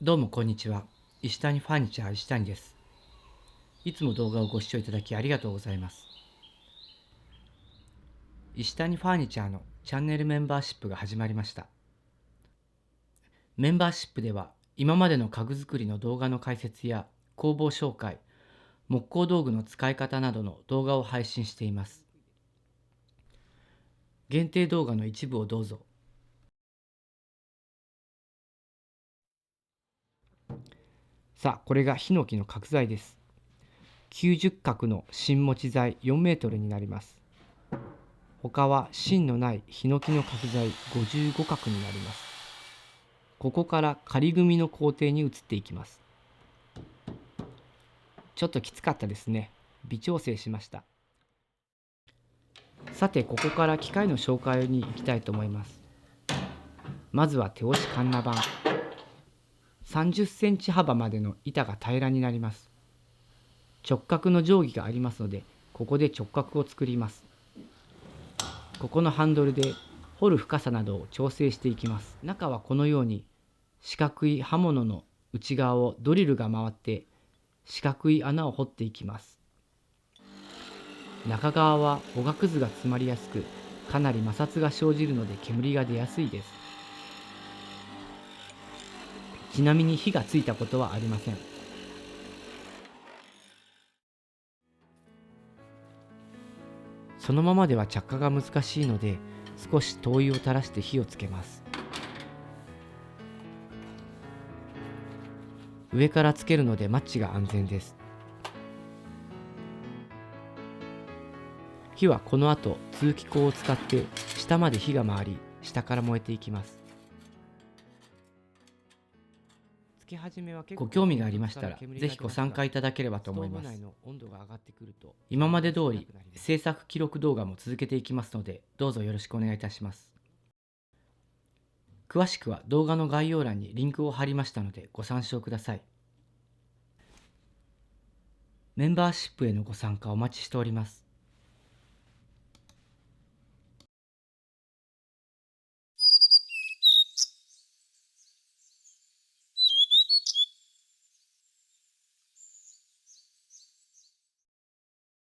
どうもこんにちは。石谷ファーニチャー石谷です。いつも動画をご視聴いただきありがとうございます。石谷ファーニチャーのチャンネルメンバーシップが始まりました。メンバーシップでは今までの家具作りの動画の解説や工房紹介、木工道具の使い方などの動画を配信しています。限定動画の一部をどうぞ。さあ、これがヒノキの角材です。90角の新持ち材4メートルになります。他は芯のないヒノキの角材55角になります。ここから仮組みの工程に移っていきます。ちょっときつかったですね。微調整しました。さて、ここから機械の紹介に行きたいと思います。まずは手押しカンナ板。30センチ幅までの板が平らになります。直角の定規がありますので、ここで直角を作ります。ここのハンドルで掘る深さなどを調整していきます。中はこのように四角い刃物の内側をドリルが回って四角い穴を掘っていきます。中側はおがくずが詰まりやすく、かなり摩擦が生じるので煙が出やすいです。ちなみに火がついたことはありません。そのままでは着火が難しいので、少し灯油を垂らして火をつけます。上からつけるのでマッチが安全です。火はこの後通気口を使って下まで火が回り、下から燃えていきます。ご興味がありましたらぜひご参加いただければと思います。今まで通り制作記録動画も続けていきますので、どうぞよろしくお願いいたします。詳しくは動画の概要欄にリンクを貼りましたのでご参照ください。メンバーシップへのご参加お待ちしております。